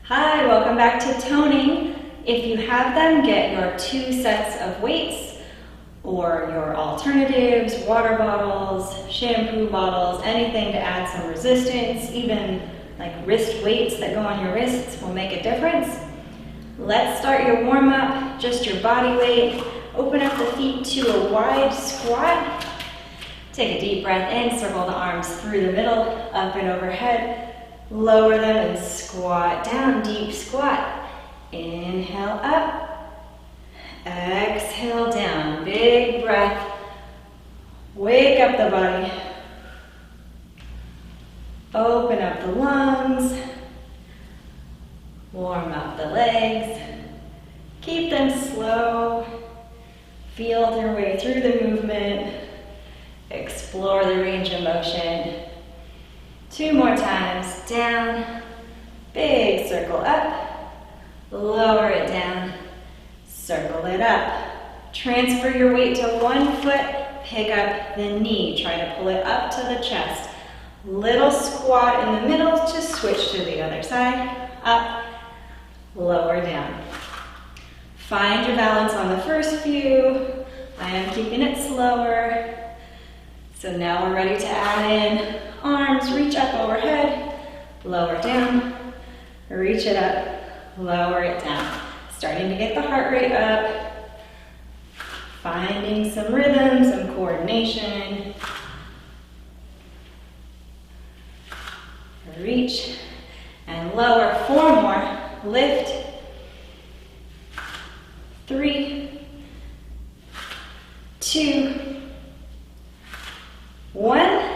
Hi, welcome back to toning. If you have them, get your 2 sets of weights or your alternatives, water bottles, shampoo bottles, anything to add some resistance, even like wrist weights that go on your wrists will make a difference. Let's start your warm up, just your body weight. Open up the feet to a wide squat. Take a deep breath in, circle the arms through the middle, up and overhead. Lower them and squat down, deep squat. Inhale up, exhale down, big breath. Wake up the body. Open up the lungs. Warm up the legs. Keep them slow. Feel your way through the movement. Explore the range of motion. 2 more times, down, big circle up, lower it down, circle it up. Transfer your weight to one foot, pick up the knee, try to pull it up to the chest. Little squat in the middle, just switch to the other side, up, lower down. Find your balance on the first few. I am keeping it slower. So now we're ready to add in arms, reach up overhead, lower down, reach it up, lower it down. Starting to get the heart rate up, finding some rhythm, some coordination. Reach and lower, 4 more, lift, 3, 2, 1.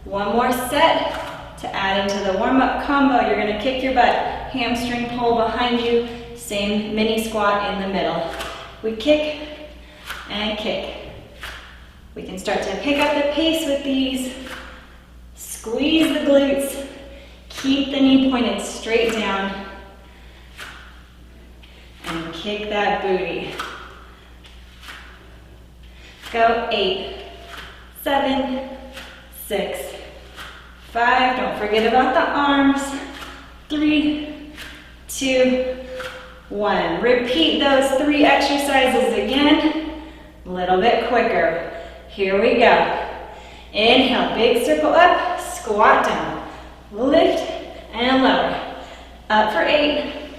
One more set to add into the warm-up combo. You're going to kick your butt, hamstring pull behind you, same mini squat in the middle. We kick and kick. We can start to pick up the pace with these. Squeeze the glutes. Keep the knee pointed straight down. And kick that booty. Go 8, 7, 6, 5, don't forget about the arms, 3, 2, 1. Repeat those 3 exercises again, a little bit quicker. Here we go. Inhale, big circle up, squat down, lift and lower. Up for 8,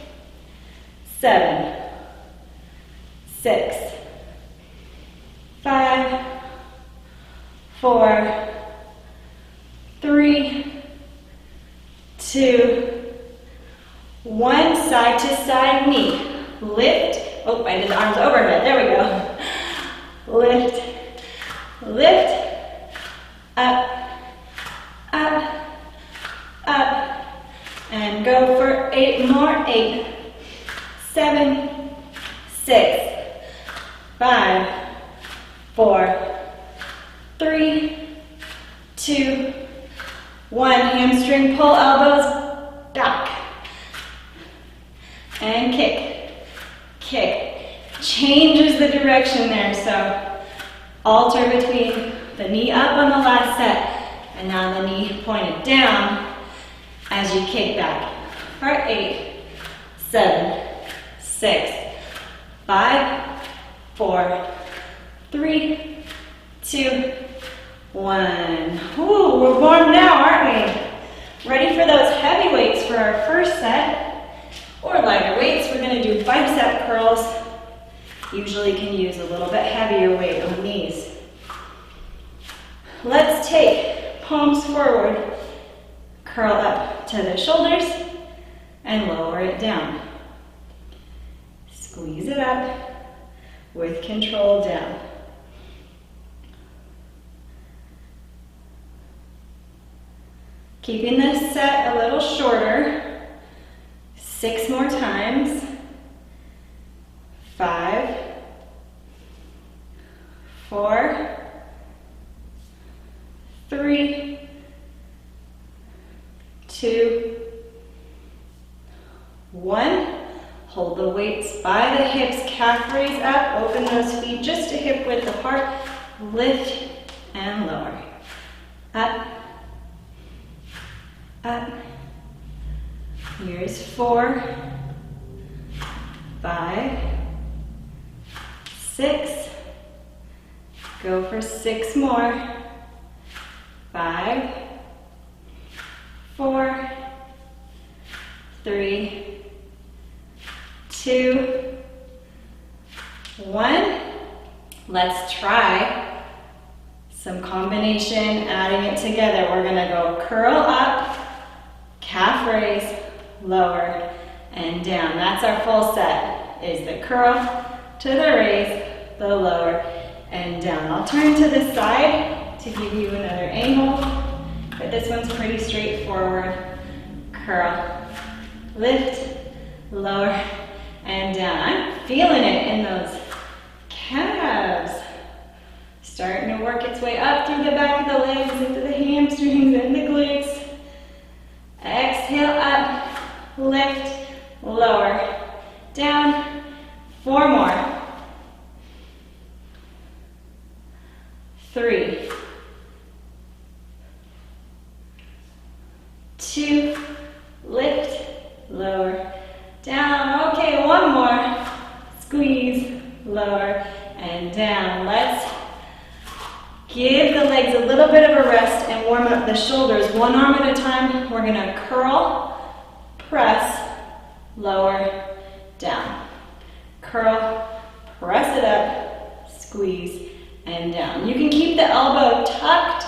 7, 6, 5, 4, 3, 2, 1, side to side knee. Lift. Oh, I did the arms overhead. There we go. Lift, lift, up, up, up, and go for 8 more. 8, 7, 6, 5, 4, 3, 2, 1, hamstring pull, elbows back. And kick, kick. Changes the direction there, so alter between the knee up on the last set and now the knee pointed down as you kick back. For 8, 7, 6, 5, 4, 3, 2, 1. Ooh, we're warm now, aren't we? Ready for those heavy weights for our first set, or lighter weights. We're going to do bicep curls. Usually can use a little bit heavier weight on these. Let's take palms forward, curl up to the shoulders, and lower it down. Squeeze it up with control down. Keeping this set a little shorter, 6 more times, 5, 4, 3, 2, 1. Hold the weights by the hips, calf raise up, open those feet just a hip width apart, lift and lower, up, up, Here's 4, 5, 6. Go for 6 more. 5, 4, 3, 2, 1. Let's try some combination, adding it together. We're gonna go curl up, calf raise, lower, and down. That's our full set, is the curl to the raise, the lower, and down. I'll turn to the side to give you another angle, but this one's pretty straightforward. Curl, lift, lower, and down. I'm feeling it in those calves. Starting to work its way up through the back of the legs, into the hamstrings and the glutes. Exhale up, lift, lower, down. 4 more. 3, 2, lift, lower, down. Okay, 1 more. Squeeze, lower, and down. Let's give the legs a little bit of a rest and warm up the shoulders. 1 arm at a time. We're gonna curl, press, lower, down. Curl, press it up, squeeze, and down. You can keep the elbow tucked,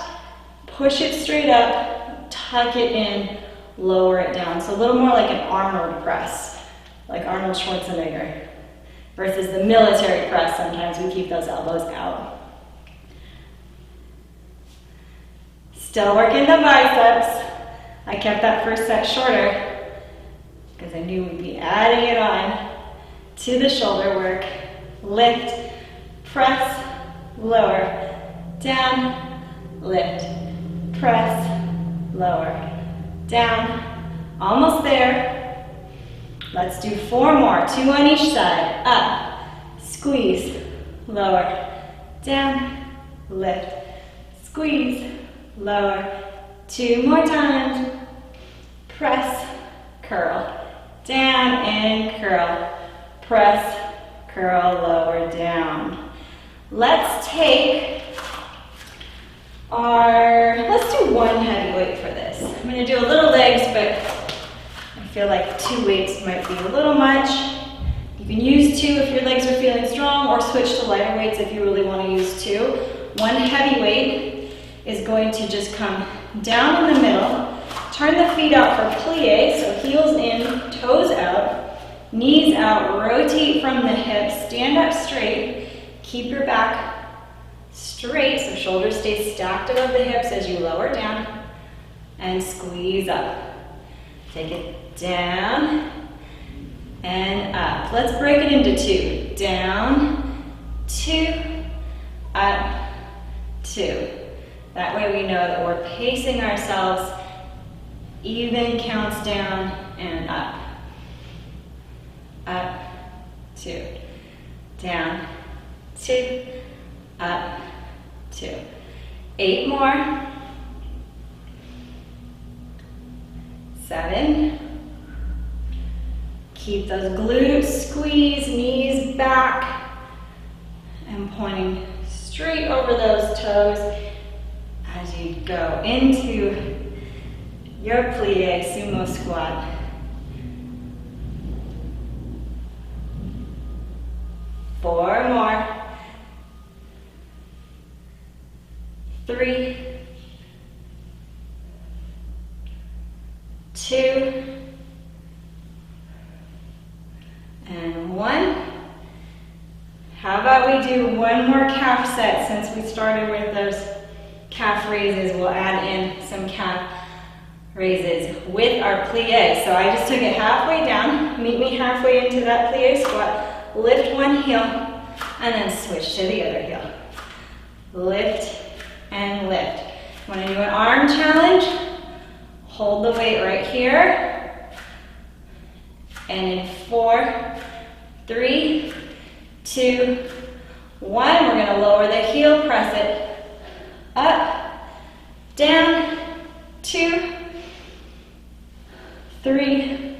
push it straight up, tuck it in, lower it down. So a little more like an Arnold press, like Arnold Schwarzenegger, versus the military press. Sometimes we keep those elbows out. Still working the biceps. I kept that first set shorter because I knew we'd be adding it on to the shoulder work. Lift, press, lower, down, lift, press, lower, down. Almost there. Let's do 4 more, 2 on each side. Up, squeeze, lower, down, lift, squeeze, lower. 2 more times. Press, curl, down and curl. Press, curl, lower, down. Let's take let's do 1 heavy weight for this. I'm gonna do a little legs, but I feel like 2 weights might be a little much. You can use 2 if your legs are feeling strong, or switch to lighter weights if you really wanna use 2. 1 heavy weight is going to just come down in the middle, turn the feet out for plie, so heels in, toes out, knees out, rotate from the hips, stand up straight, keep your back straight so shoulders stay stacked above the hips as you lower down, and squeeze up. Take it down and up. Let's break it into 2. Down, 2, up, 2. That way we know that we're pacing ourselves. Even counts down and up. Up, 2. Down, 2. Up, 2. 8 more. 7. Keep those glutes squeezed, knees back, and pointing straight over those toes as you go into your plie sumo squat. 4 more. 3, 2, and 1. How about we do 1 more calf set since we started with those calf raises. We'll add in some calf raises with our plie. So I just took it halfway down. Meet me halfway into that plie squat. Lift one heel and then switch to the other heel. Lift and lift. Want to do an arm challenge? Hold the weight right here. And in 4, 3, 2, 1, we're going to lower the heel, press it up, down, 2, 3,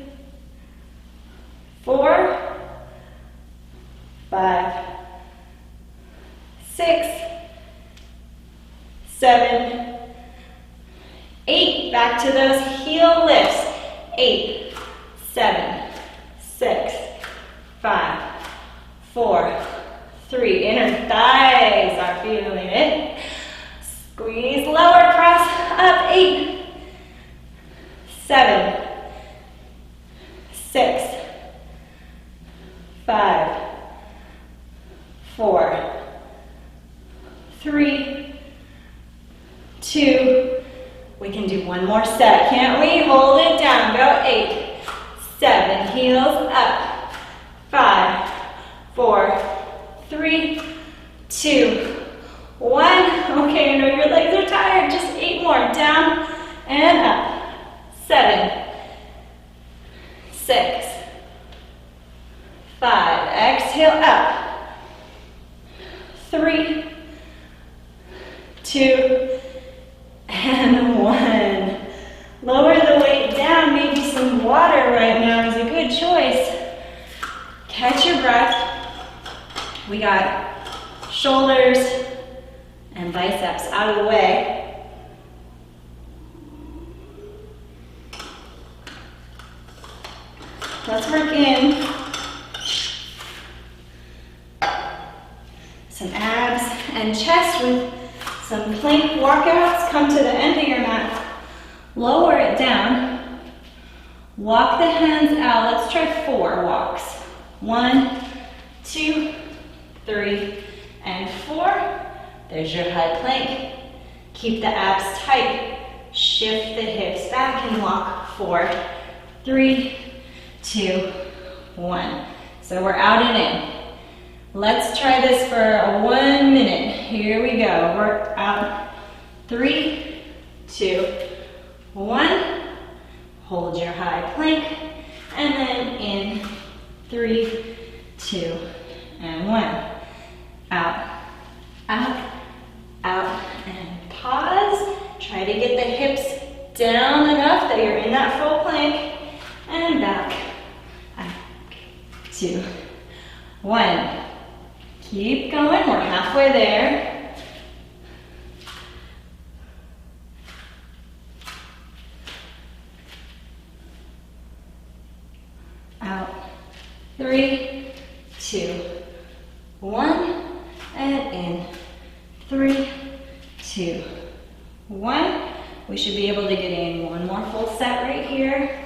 7, 6, 5, 4, 3. Inner thighs are feeling it. Squeeze lower, cross up. 8, 7, 6, 5, 4, 3, 2. We can do one more set, can't we? Hold it down. Go. 8, 7. Heels up. 5, 4, 3, 2, 1. Okay, I know your legs are tired. Just 8 more. Down and up. 7, 6, 5. Exhale up. 3, 2, and 1. Lower the weight down. Maybe some water right now is a good choice. Catch your breath. We got shoulders and biceps out of the way. Let's work in some abs and chest with some plank walkouts. Come to the end of your mat. Lower it down. Walk the hands out. Let's try 4 walks. 1, 2, 3, and 4. There's your high plank. Keep the abs tight. Shift the hips back and walk. 4, 3, 2, 1. So we're out and in. Let's try this for 1 minute. Here we go. Work out. 3, 2, 1. Hold your high plank. And then in. 3, 2, and 1. Out, out, out, and pause. Try to get the hips down enough that you're in that full plank. And back, up, 2, 1. Keep going, we're halfway there. Out, 3, 2, 1, and in. 3, 2, 1. We should be able to get in one more full set right here.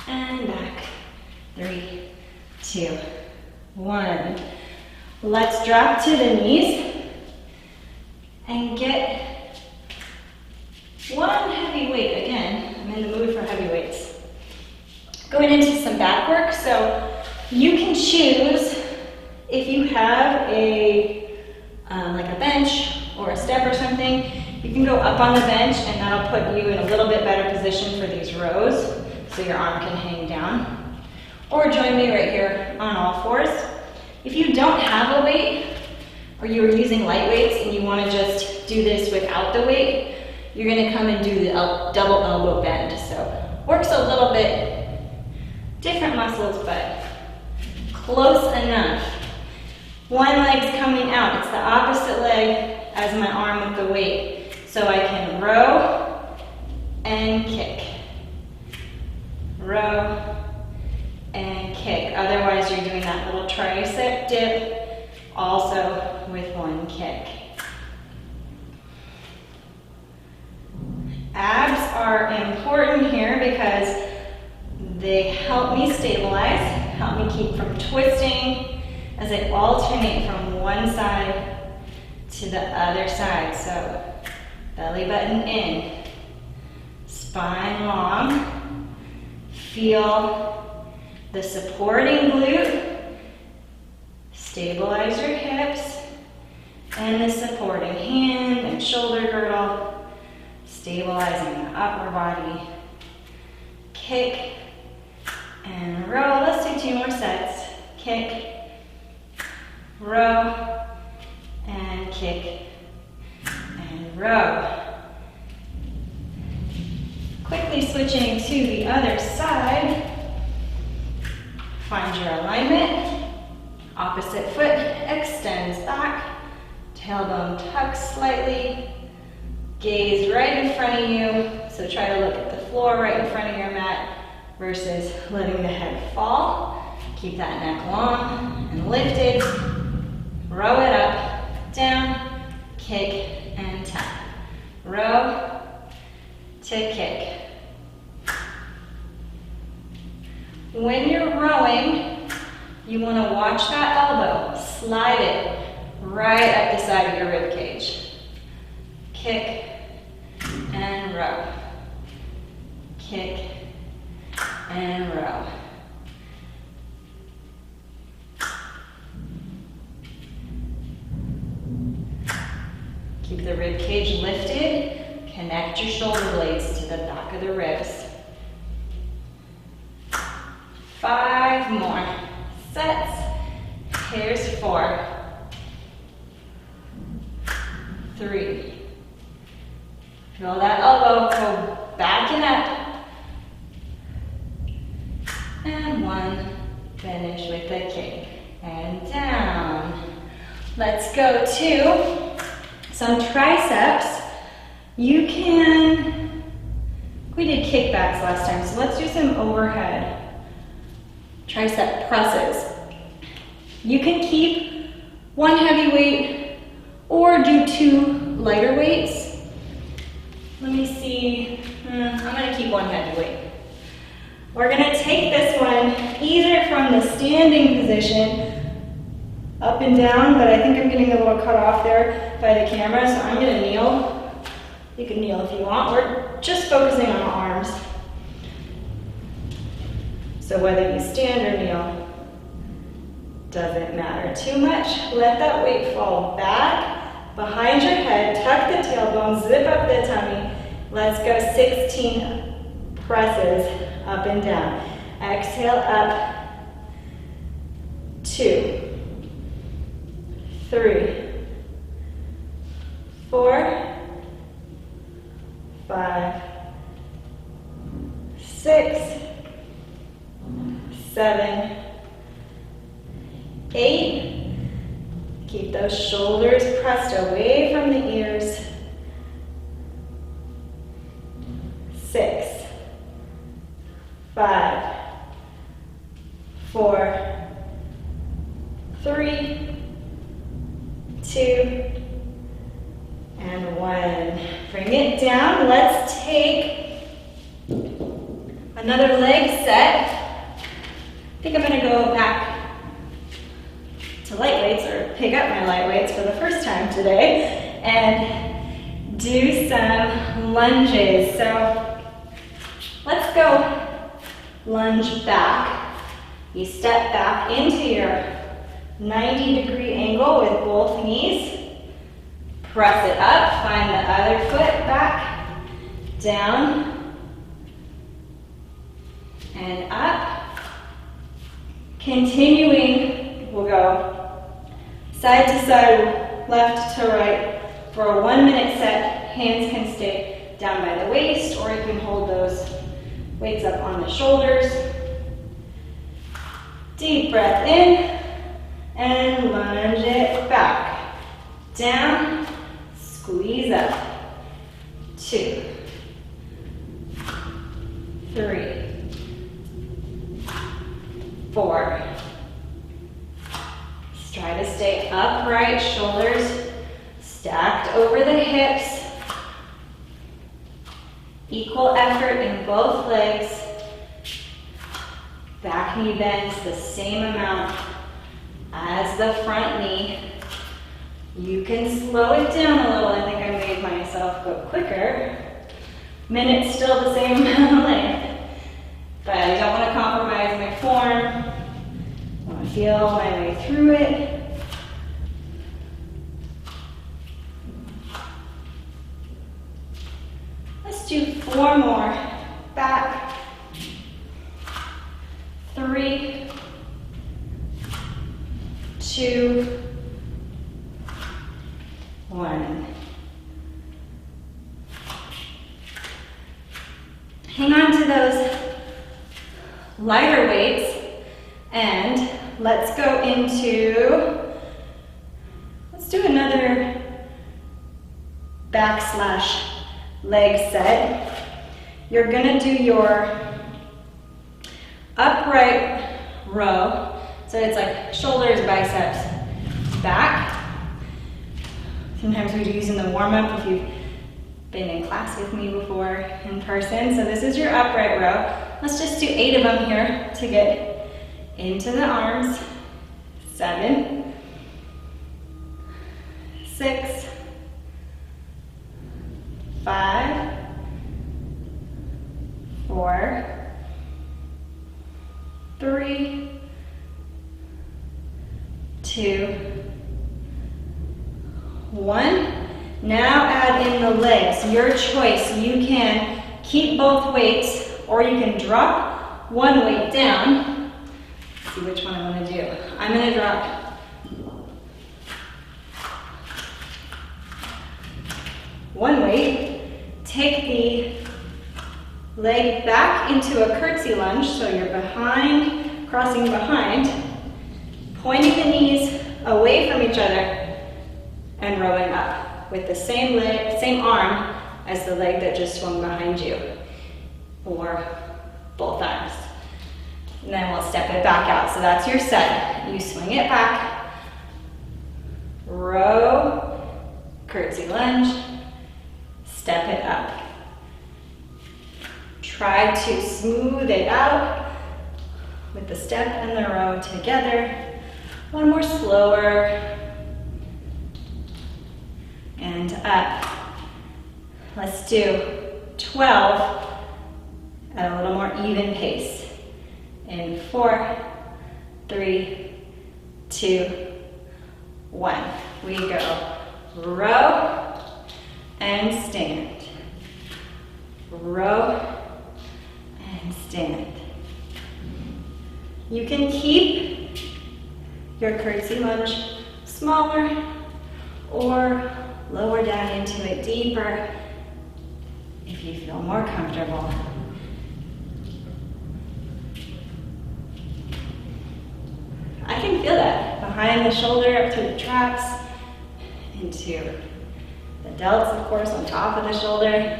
And back. 3, 2, 1. Let's drop to the knees and get one heavy weight. Again, I'm in the mood for heavy weights. Going into some back work, so you can choose if you have like a bench or a step or something. You can go up on the bench and that'll put you in a little bit better position for these rows, so your arm can hang down. Or join me right here on all fours. If you don't have a weight, or you are using light weights and you want to just do this without the weight, you're going to come and do the double elbow bend. So works a little bit different muscles, but close enough. One leg's coming out. It's the opposite leg as my arm with the weight. So I can row and kick. Row and kick. Otherwise, you're doing that little tricep dip also with one kick. Abs are important here because they help me stabilize, help me keep from twisting as I alternate from one side to the other side. So belly button in, spine long, feel the supporting glute, stabilize your hips, and the supporting hand and shoulder girdle, stabilizing the upper body. Kick and row. Let's do 2 more sets. Kick, row, and kick, and row. Quickly switching to the other side. Find your alignment. Opposite foot extends back. Tailbone tucks slightly. Gaze right in front of you, so try to look at the floor right in front of your mat versus letting the head fall. Keep that neck long and lifted. Row it up, down, kick, and tap. Row to kick. When you're rowing, you want to watch that elbow. Slide it right up the side of your rib cage. Kick and row. Kick and row. Keep the rib cage lifted. Connect your shoulder blades to the back of the ribs. 5 more sets. Here's 4. 3. Feel that elbow go back and up. And 1. Finish with the kick. And down. Let's go to some triceps. You can, we did kickbacks last time, so let's do some overhead tricep presses. You can keep 1 heavy weight or do 2 lighter weights. Let me see, I'm gonna keep 1 heavy weight. We're gonna take this one either from the standing position, up and down, but I think I'm getting a little cut off there by the camera, so I'm gonna kneel. You can kneel if you want. We're just focusing on arms. So whether you stand or kneel, doesn't matter too much. Let that weight fall back behind your head, tuck the tailbone, zip up the tummy. Let's go 16 presses up and down. Exhale up, 2, 3, 4, 5, 6, 7, 8. Keep those shoulders pressed away from the ears. 6, 5, 4, 3, 2, and 1. Bring it down. Let's take another leg set. I think I'm going to go back to light weights, or pick up my light weights for the first time today, and do some lunges. So let's go lunge back. You step back into your 90-degree angle with both knees. Press it up, find the other foot back, down, and up. Continuing, we'll go side to side, left to right for a 1-minute set. Hands can stay down by the waist, or you can hold those weights up on the shoulders. Deep breath in, and lunge it back, down, squeeze up, 2, 3, 4. Try to stay upright, shoulders stacked over the hips. Equal effort in both legs. Back knee bends the same amount as the front knee. You can slow it down a little. I think I made myself go quicker. Minute's still the same length, but I don't want to compromise my form. I want to feel my way through it. Let's do 4 more. Back. 3, 2, 1. Hang on to those lighter weights, and let's go into, let's do another backslash leg set. You're gonna do your upright row. So it's like shoulders, biceps, back. Sometimes we do using the warm-up if you've been in class with me before in person. So this is your upright row. Let's just do 8 of them here to get into the arms. 7, 6, 5, 4, 3, 2, 1. Now add in the legs, your choice. You can keep both weights or you can drop one weight down. Let's see which one I want to do. I'm going to drop one weight. Take the leg back into a curtsy lunge, so you're behind, crossing behind, pointing the knees away from each other and rowing up with the same leg, same arm as the leg that just swung behind you, or both arms. And then we'll step it back out. So that's your set. You swing it back, row, curtsy lunge, step it up. Try to smooth it out with the step and the row together. One more slower. And up. Let's do 12 at a little more even pace. In 4, 3, 2, 1. We go row and stand. Row and stand. You can keep your curtsy lunge smaller or lower down into it deeper if you feel more comfortable. I can feel that behind the shoulder, up through the traps, into the delts, of course, on top of the shoulder.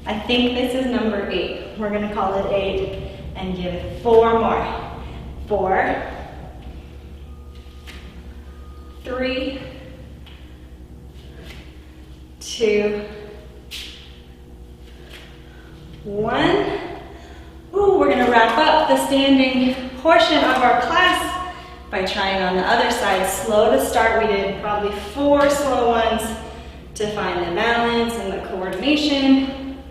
I think this is number 8. We're going to call it 8 and give it 4 more. 4, 3, 2, 1. Ooh, we're going to wrap up the standing portion of our class by trying on the other side. Slow to start. We did probably 4 slow ones to find the balance and the coordination.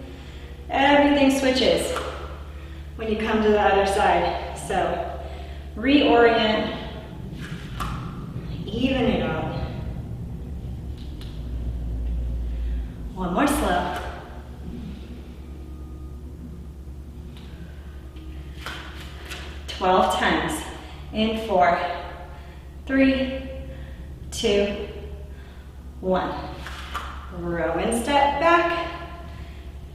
Everything switches when you come to the other side. So reorient, even it out. One more slow. Twelve times. In 4, 3, 2, 1. Row and step back.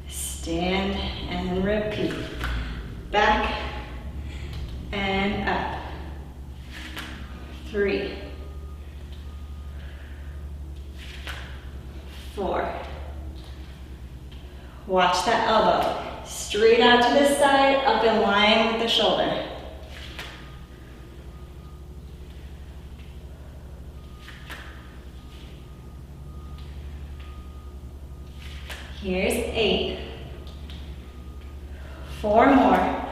Stand and repeat. Back and up. 3, 4. Watch that elbow. Straight out to this side, up in line with the shoulder. Here's 8. 4 more.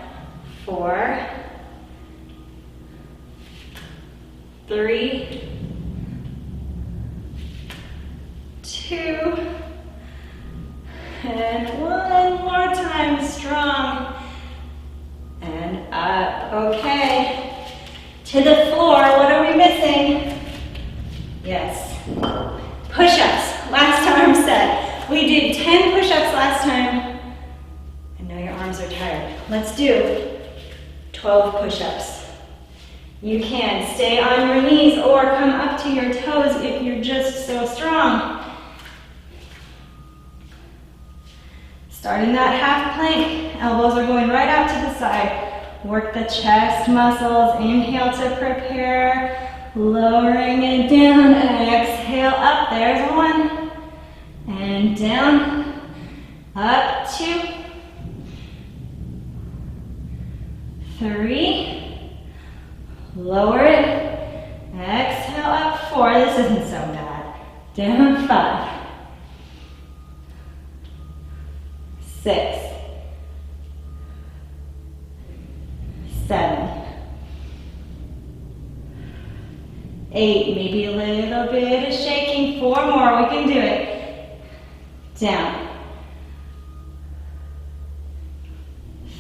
4, 3, 2, and 1 more time, strong, and up. Okay, to the floor. What are we missing? Yes, push-ups. Last arm set. We did 10 push-ups last time. I know your arms are tired. Let's do 12 push-ups. You can stay on your knees or come up to your toes if you're just so strong. Starting that half plank, elbows are going right out to the side. Work the chest muscles. Inhale to prepare, lowering it down, and exhale up. There's 1. and down, up, 2, 3, lower it, exhale, up, 4, this isn't so bad, down, 5, 6, 7, 8, maybe a little bit of shaking, 4 more, we can do it, down,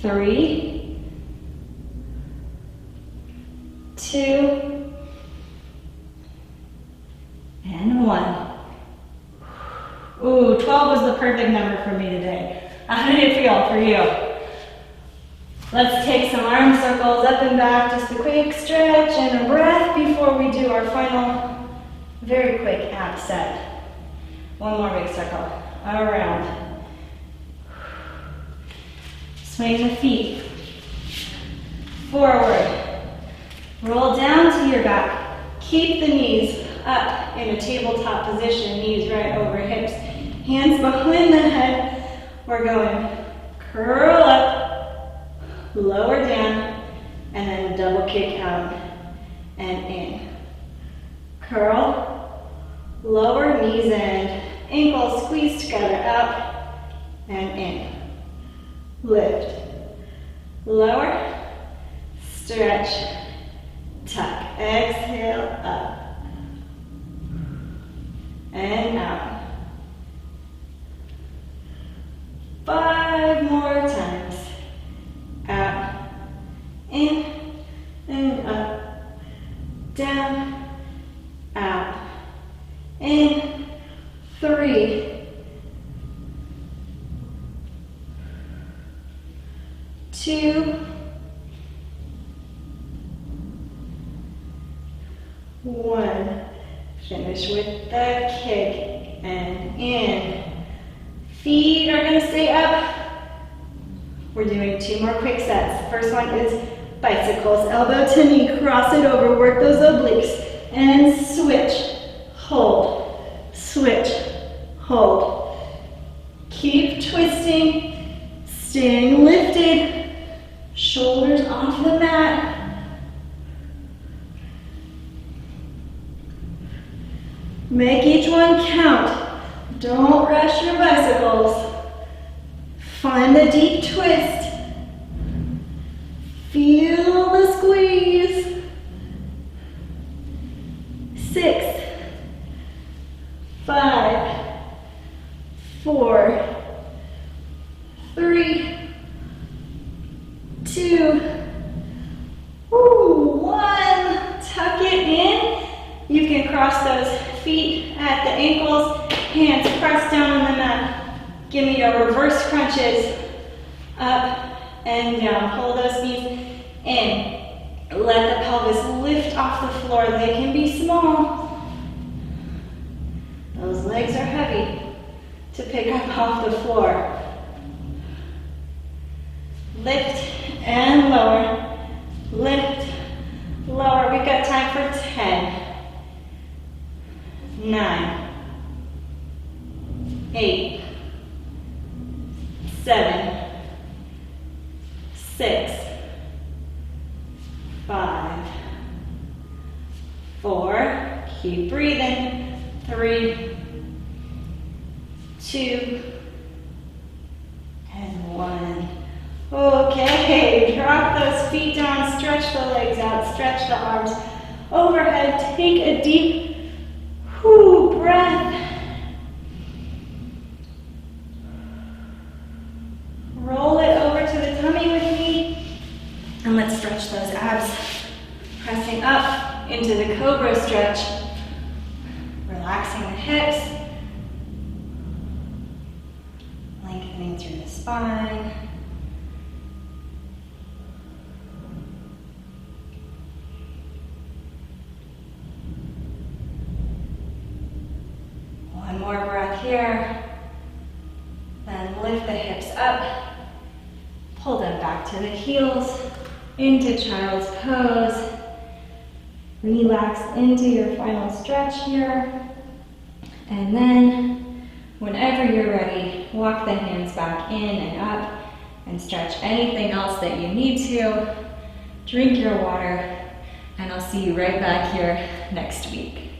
3, 2, and 1. Ooh, 12 was the perfect number for me today. How did it feel for you? Let's take some arm circles up and back, just a quick stretch and a breath before we do our final, very quick ab set. One more big circle, around. Swing the feet, forward. Roll down to your back. Keep the knees up in a tabletop position, knees right over hips. Hands behind the head. We're going curl up, lower down, and then double kick out and in. Curl, lower, knees and ankles squeeze together, up and in. Lift, lower, stretch, tuck. Exhale, up and out. 5 more times. Out, in, and up, down, out, in. 3, 2, 1. Finish with the kick and in. Feet are going to stay up. We're doing 2 more quick sets. First one is bicycles, elbow to knee, cross it over, work those obliques, and switch, hold, switch, hold. Keep twisting, staying lifted, shoulders off the mat. Make each one count. Don't rush your bicycles. Find the deep twist. Feel the squeeze. 6, 5, 4, 3, 2, 1. Tuck it in. You can cross those feet at the ankles, hands press down on the mat. Give me your reverse crunches, up and down. Pull those knees in. Let the pelvis lift off the floor. They can be small. Those legs are heavy to pick up off the floor. Lift and lower. Lift, lower. We've got time for 10. 9, 8, 7, 6, 5, 4, keep breathing, 3, 2, and 1. Okay, drop those feet down, stretch the legs out, stretch the arms overhead, take a deep breath. Roll it over to the tummy with me. And let's stretch those abs. Pressing up into the cobra stretch. Relaxing the hips. Lengthening through the spine. One more breath here. Then lift the hips up. Pull them back to the heels. Into child's pose. Relax into your final stretch here. And then Whenever you're ready, walk the hands back in and up and stretch anything else that you need to. Drink your water, and I'll see you right back here next week.